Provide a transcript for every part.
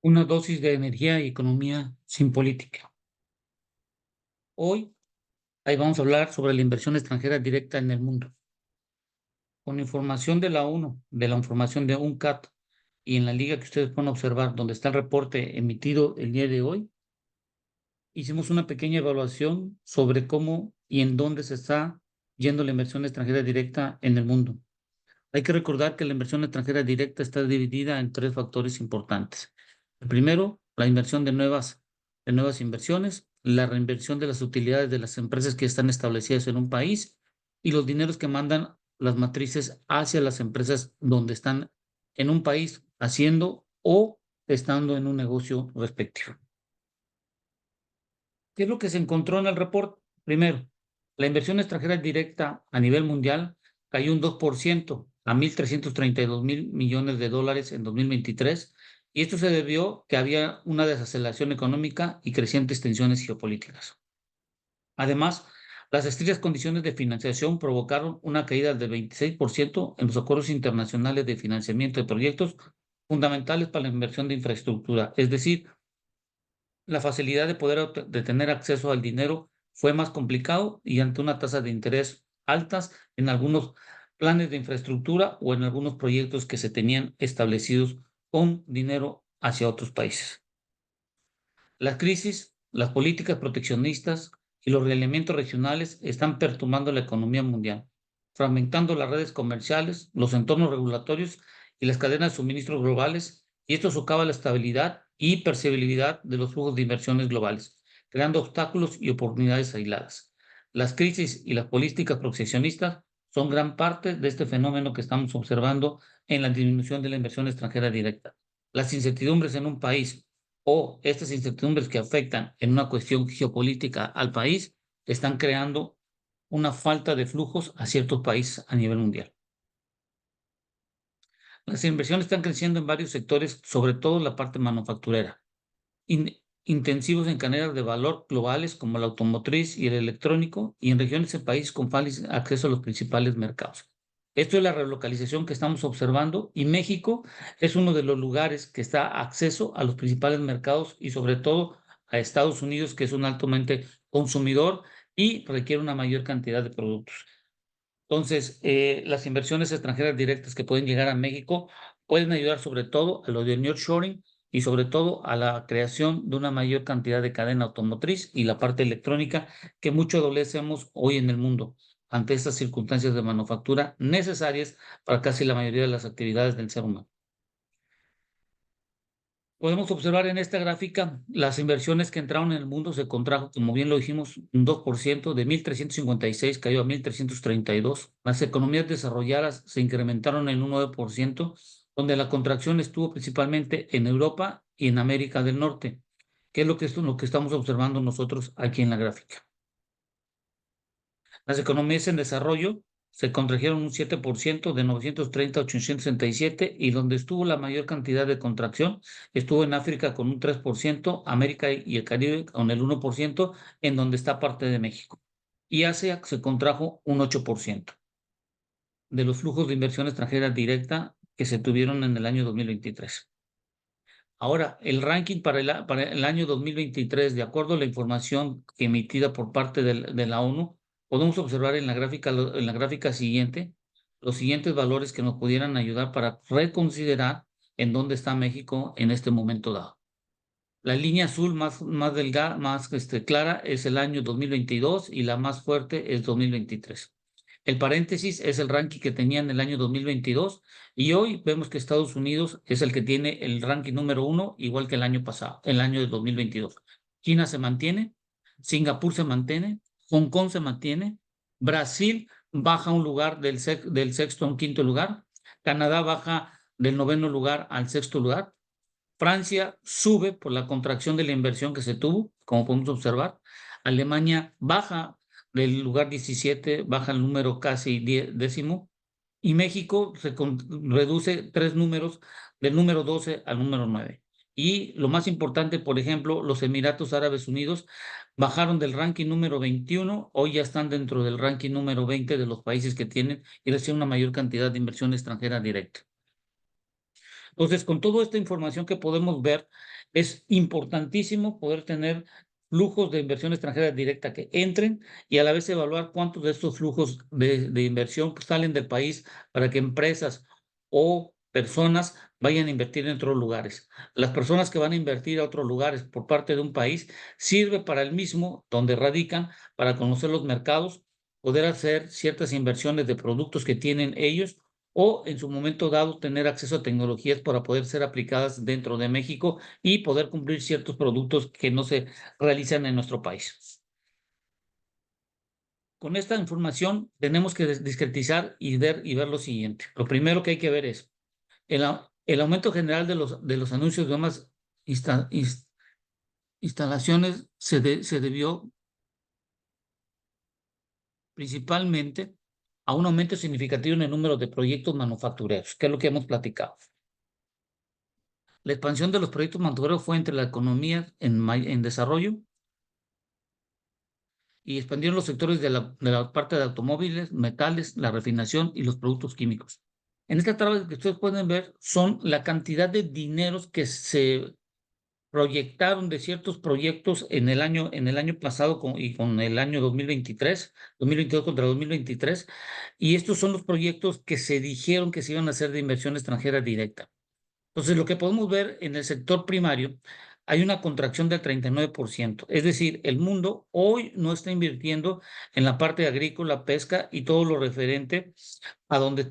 Una dosis de energía y economía sin política. Hoy, ahí vamos a hablar sobre la inversión extranjera directa en el mundo. Con información de la ONU, de la información de UNCAT y en la liga que ustedes pueden observar, donde está el reporte emitido el día de hoy, hicimos una pequeña evaluación sobre cómo y en dónde se está yendo la inversión extranjera directa en el mundo. Hay que recordar que la inversión extranjera directa está dividida en tres factores importantes. El primero, la inversión de nuevas inversiones, la reinversión de las utilidades de las empresas que están establecidas en un país y los dineros que mandan las matrices hacia las empresas donde están en un país haciendo o estando en un negocio respectivo. ¿Qué es lo que se encontró en el reporte? Primero, la inversión extranjera directa a nivel mundial cayó un 2% a 1.332 mil millones de dólares en 2023, y esto se debió que había una desaceleración económica y crecientes tensiones geopolíticas. Además, las estrictas condiciones de financiación provocaron una caída del 26% en los acuerdos internacionales de financiamiento de proyectos fundamentales para la inversión de infraestructura, es decir, la facilidad de tener acceso al dinero fue más complicado y ante una tasa de interés altas en algunos planes de infraestructura o en algunos proyectos que se tenían establecidos con dinero hacia otros países. La crisis, las políticas proteccionistas y los elementos regionales están perturbando la economía mundial, fragmentando las redes comerciales, los entornos regulatorios y las cadenas de suministros globales, y esto socava la estabilidad y percibilidad de los flujos de inversiones globales, creando obstáculos y oportunidades aisladas. Las crisis y las políticas proteccionistas son gran parte de este fenómeno que estamos observando en la disminución de la inversión extranjera directa. Las incertidumbres en un país o estas incertidumbres que afectan en una cuestión geopolítica al país están creando una falta de flujos a ciertos países a nivel mundial. Las inversiones están creciendo en varios sectores, sobre todo en la parte manufacturera, intensivos en cadenas de valor globales como la automotriz y el electrónico, y en regiones del país con fácil acceso a los principales mercados. Esto es la relocalización que estamos observando, y México es uno de los lugares que está acceso a los principales mercados y sobre todo a Estados Unidos, que es un altamente consumidor y requiere una mayor cantidad de productos. Entonces, las inversiones extranjeras directas que pueden llegar a México pueden ayudar sobre todo a lo del nearshoring y sobre todo a la creación de una mayor cantidad de cadena automotriz y la parte electrónica que mucho adolecemos hoy en el mundo ante estas circunstancias de manufactura necesarias para casi la mayoría de las actividades del ser humano. Podemos observar en esta gráfica las inversiones que entraron en el mundo se contrajo, como bien lo dijimos, un 2%, de 1.356 cayó a 1.332. Las economías desarrolladas se incrementaron en un 9%, donde la contracción estuvo principalmente en Europa y en América del Norte, que es lo que estamos observando nosotros aquí en la gráfica. Las economías en desarrollo se contrajeron un 7% de 930 a 867, y donde estuvo la mayor cantidad de contracción estuvo en África con un 3%, América y el Caribe con el 1%, en donde está parte de México. Y Asia se contrajo un 8% de los flujos de inversión extranjera directa que se tuvieron en el año 2023. Ahora, el ranking para el año 2023, de acuerdo a la información emitida por parte de la ONU, podemos observar en la gráfica siguiente los siguientes valores que nos pudieran ayudar para reconsiderar en dónde está México en este momento dado. La línea azul más delgada, más clara, es el año 2022 y la más fuerte es 2023. El paréntesis es el ranking que tenía en el año 2022, y hoy vemos que Estados Unidos es el que tiene el ranking número 1, igual que el año pasado, el año de 2022. China se mantiene, Singapur se mantiene, Hong Kong se mantiene, Brasil baja un lugar del sexto a un quinto lugar, Canadá baja del noveno lugar al sexto lugar, Francia sube por la contracción de la inversión que se tuvo, como podemos observar. Alemania baja del lugar 17, baja el número casi décimo. Y México reduce 3 números, del número 12 al número 9. Y lo más importante, por ejemplo, los Emiratos Árabes Unidos bajaron del ranking número 21, hoy ya están dentro del ranking número 20 de los países que tienen y reciben una mayor cantidad de inversión extranjera directa. Entonces, con toda esta información que podemos ver, es importantísimo poder tener flujos de inversión extranjera directa que entren y a la vez evaluar cuántos de estos flujos de inversión salen del país para que empresas o personas vayan a invertir en otros lugares. Las personas que van a invertir a otros lugares por parte de un país sirve para el mismo donde radican, para conocer los mercados, poder hacer ciertas inversiones de productos que tienen ellos o en su momento dado tener acceso a tecnologías para poder ser aplicadas dentro de México y poder cumplir ciertos productos que no se realizan en nuestro país. Con esta información tenemos que discretizar y ver lo siguiente. Lo primero que hay que ver es el aumento general de los anuncios de nuevas instalaciones se debió principalmente a un aumento significativo en el número de proyectos manufactureros, que es lo que hemos platicado. La expansión de los proyectos manufactureros fue entre la economía en desarrollo y expandieron los sectores de la parte de automóviles, metales, la refinación y los productos químicos. En esta tabla que ustedes pueden ver son la cantidad de dineros que se proyectaron de ciertos proyectos en el año pasado y con el año 2022 contra 2023, y estos son los proyectos que se dijeron que se iban a hacer de inversión extranjera directa. Entonces, lo que podemos ver en el sector primario, hay una contracción del 39%. Es decir, el mundo hoy no está invirtiendo en la parte agrícola, pesca y todo lo referente a donde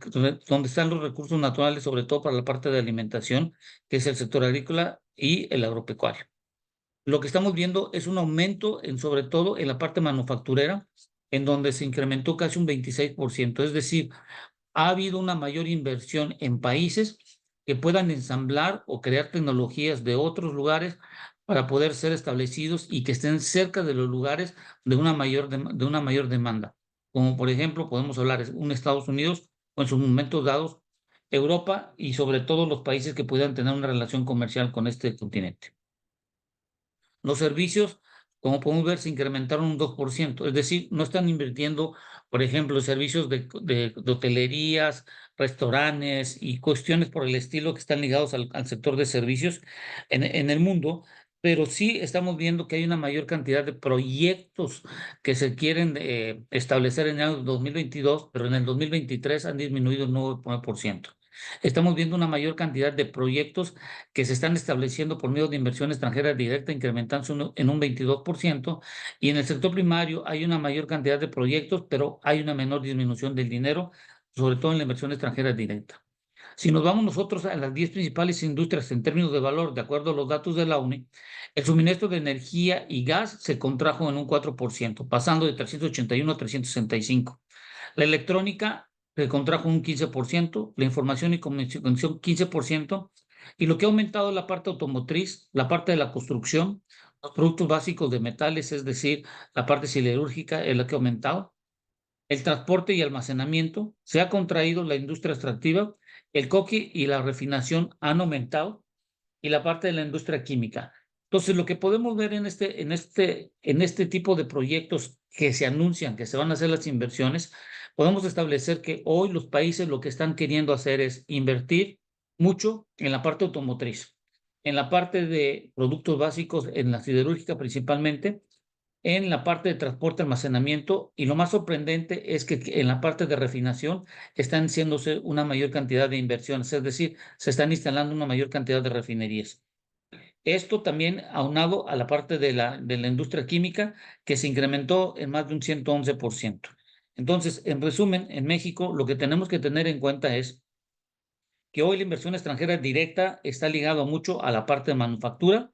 están los recursos naturales, sobre todo para la parte de alimentación, que es el sector agrícola y el agropecuario. Lo que estamos viendo es un aumento sobre todo en la parte manufacturera, en donde se incrementó casi un 26%. Es decir, ha habido una mayor inversión en países que puedan ensamblar o crear tecnologías de otros lugares para poder ser establecidos y que estén cerca de los lugares de una mayor demanda. Como por ejemplo, podemos hablar de un Estados Unidos o en sus momentos dados Europa y sobre todo los países que puedan tener una relación comercial con este continente. Los servicios, como podemos ver, se incrementaron un 2%, es decir, no están invirtiendo, por ejemplo, servicios de hotelerías, restaurantes y cuestiones por el estilo que están ligados al sector de servicios en el mundo, pero sí estamos viendo que hay una mayor cantidad de proyectos que se quieren establecer en el año 2022, pero en el 2023 han disminuido un 9%. Estamos viendo una mayor cantidad de proyectos que se están estableciendo por medio de inversión extranjera directa, incrementándose en un 22%, y en el sector primario hay una mayor cantidad de proyectos, pero hay una menor disminución del dinero, sobre todo en la inversión extranjera directa. Si nos vamos nosotros a las 10 principales industrias en términos de valor, de acuerdo a los datos de la UNE, el suministro de energía y gas se contrajo en un 4%, pasando de 381 a 365. La electrónica se contrajo un 15%, la información y comunicación 15%, y lo que ha aumentado es la parte automotriz, la parte de la construcción, los productos básicos de metales, es decir, la parte siderúrgica es la que ha aumentado. El transporte y almacenamiento se ha contraído, la industria extractiva, el coque y la refinación han aumentado, y la parte de la industria química. Entonces, lo que podemos ver en este tipo de proyectos que se anuncian, que se van a hacer las inversiones, podemos establecer que hoy los países lo que están queriendo hacer es invertir mucho en la parte automotriz, en la parte de productos básicos, en la siderúrgica principalmente, en la parte de transporte, almacenamiento, y lo más sorprendente es que en la parte de refinación están haciéndose una mayor cantidad de inversiones, es decir, se están instalando una mayor cantidad de refinerías. Esto también aunado a la parte de la industria química, que se incrementó en más de un 111%. Entonces, en resumen, en México lo que tenemos que tener en cuenta es que hoy la inversión extranjera directa está ligado mucho a la parte de manufactura,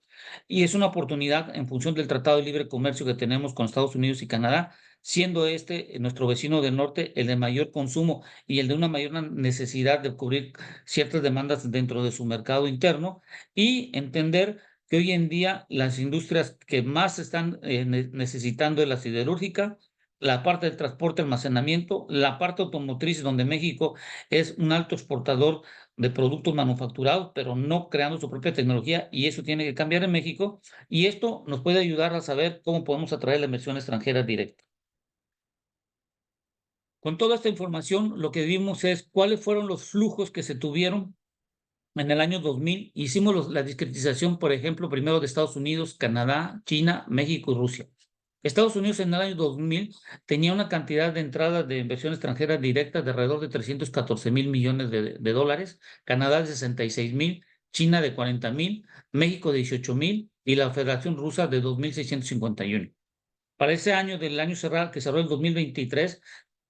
y es una oportunidad en función del Tratado de Libre Comercio que tenemos con Estados Unidos y Canadá, siendo nuestro vecino del norte, el de mayor consumo y el de una mayor necesidad de cubrir ciertas demandas dentro de su mercado interno, y entender que hoy en día las industrias que más están necesitando es la siderúrgica, la parte del transporte, almacenamiento, la parte automotriz, donde México es un alto exportador de productos manufacturados, pero no creando su propia tecnología, y eso tiene que cambiar en México, y esto nos puede ayudar a saber cómo podemos atraer la inversión extranjera directa. Con toda esta información, lo que vimos es cuáles fueron los flujos que se tuvieron En el año 2000 hicimos la discretización, por ejemplo, primero de Estados Unidos, Canadá, China, México y Rusia. Estados Unidos en el año 2000 tenía una cantidad de entradas de inversión extranjera directa de alrededor de 314 mil millones de dólares, Canadá de 66 mil, China de 40 mil, México de 18 mil y la Federación Rusa de 2.651. Para ese año, del año cerrado, que cerró el 2023,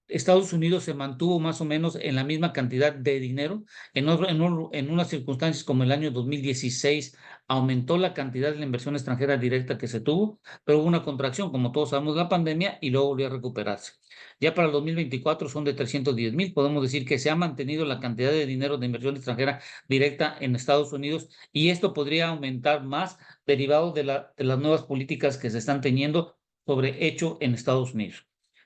Estados Unidos se mantuvo más o menos en la misma cantidad de dinero. En unas circunstancias como el año 2016 aumentó la cantidad de la inversión extranjera directa que se tuvo, pero hubo una contracción, como todos sabemos, de la pandemia y luego volvió a recuperarse. Ya para el 2024 son de 310 mil. Podemos decir que se ha mantenido la cantidad de dinero de inversión extranjera directa en Estados Unidos y esto podría aumentar más derivado de las nuevas políticas que se están teniendo sobre hecho en Estados Unidos.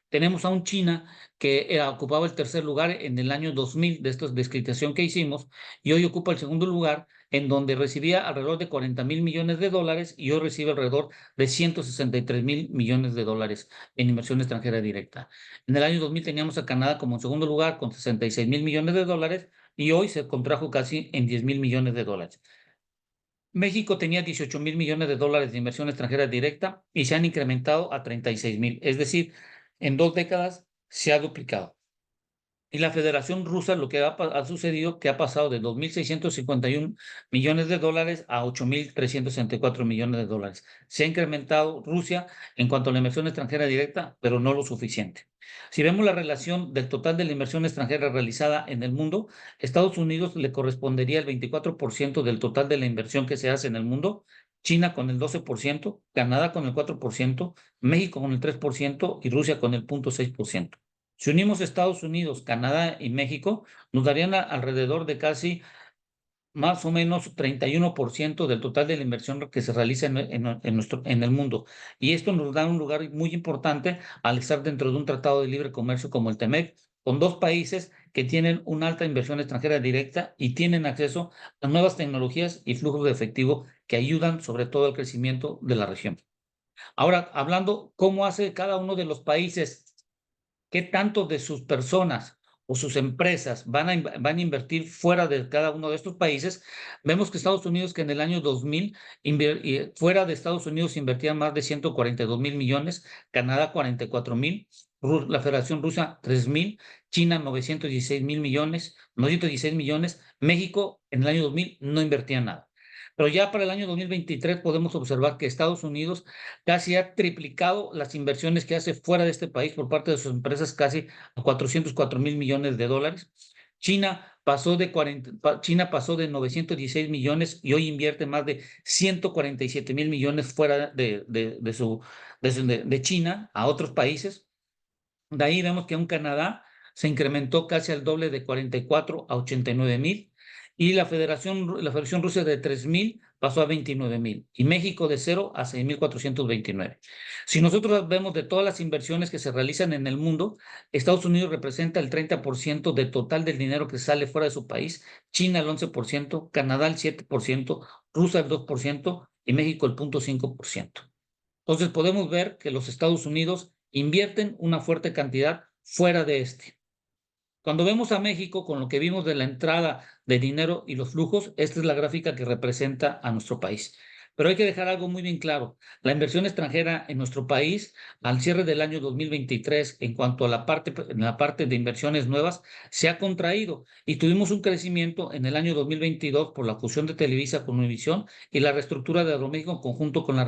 Tenemos a un China que ocupaba el tercer lugar en el año 2000 de esta descripción que hicimos y hoy ocupa el segundo lugar en donde recibía alrededor de 40 mil millones de dólares y hoy recibe alrededor de 163 mil millones de dólares en inversión extranjera directa. En el año 2000 teníamos a Canadá como en segundo lugar con 66 mil millones de dólares y hoy se contrajo casi en 10 mil millones de dólares. México tenía 18 mil millones de dólares de inversión extranjera directa y se han incrementado a 36 mil, es decir, en 2 décadas se ha duplicado. Y la Federación Rusa lo que ha sucedido que ha pasado de 2.651 millones de dólares a 8.364 millones de dólares. Se ha incrementado Rusia en cuanto a la inversión extranjera directa, pero no lo suficiente. Si vemos la relación del total de la inversión extranjera realizada en el mundo, Estados Unidos le correspondería el 24% del total de la inversión que se hace en el mundo, China con el 12%, Canadá con el 4%, México con el 3% y Rusia con el 0.6%. Si unimos Estados Unidos, Canadá y México, nos darían alrededor de casi más o menos 31% del total de la inversión que se realiza en el mundo. Y esto nos da un lugar muy importante al estar dentro de un tratado de libre comercio como el TEMEC, con dos países que tienen una alta inversión extranjera directa y tienen acceso a nuevas tecnologías y flujos de efectivo que ayudan sobre todo al crecimiento de la región. Ahora, hablando cómo hace cada uno de los países, qué tanto de sus personas o sus empresas van a invertir fuera de cada uno de estos países, vemos que Estados Unidos, que en el año 2000, fuera de Estados Unidos invertían más de 142 mil millones, Canadá 44 mil, la Federación Rusa 3 mil, China 916 mil millones, 916 millones, México en el año 2000 no invertía nada. Pero ya para el año 2023 podemos observar que Estados Unidos casi ha triplicado las inversiones que hace fuera de este país por parte de sus empresas, casi a 404 mil millones de dólares. China pasó de 916 millones y hoy invierte más de 147 mil millones fuera de China a otros países. De ahí vemos que un Canadá se incrementó casi al doble de 44 a 89 mil y la Federación Rusa de 3 mil pasó a 29 mil y México de 0 a 6.429. Si nosotros vemos de todas las inversiones que se realizan en el mundo, Estados Unidos representa el 30% del total del dinero que sale fuera de su país, China el 11%, Canadá el 7%, Rusia el 2% y México el 0.5%. Entonces podemos ver que los Estados Unidos invierten una fuerte cantidad fuera de este. Cuando vemos a México con lo que vimos de la entrada de dinero y los flujos, esta es la gráfica que representa a nuestro país. Pero hay que dejar algo muy bien claro. La inversión extranjera en nuestro país, al cierre del año 2023, en cuanto a la parte de inversiones nuevas, se ha contraído y tuvimos un crecimiento en el año 2022 por la fusión de Televisa con Univisión y la reestructura de Aeroméxico en conjunto con que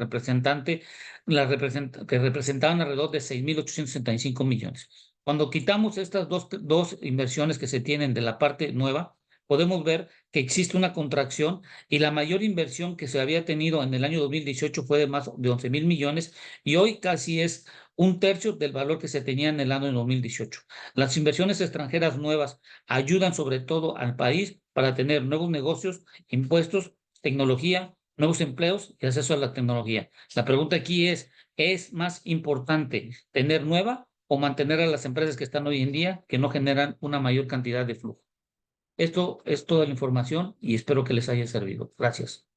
representaban alrededor de 6.865 millones. Cuando quitamos estas dos inversiones que se tienen de la parte nueva, podemos ver que existe una contracción y la mayor inversión que se había tenido en el año 2018 fue de más de 11 mil millones y hoy casi es un tercio del valor que se tenía en el año 2018. Las inversiones extranjeras nuevas ayudan sobre todo al país para tener nuevos negocios, impuestos, tecnología, nuevos empleos y acceso a la tecnología. La pregunta aquí ¿es más importante tener nueva o mantener a las empresas que están hoy en día que no generan una mayor cantidad de flujo? Esto es toda la información y espero que les haya servido. Gracias.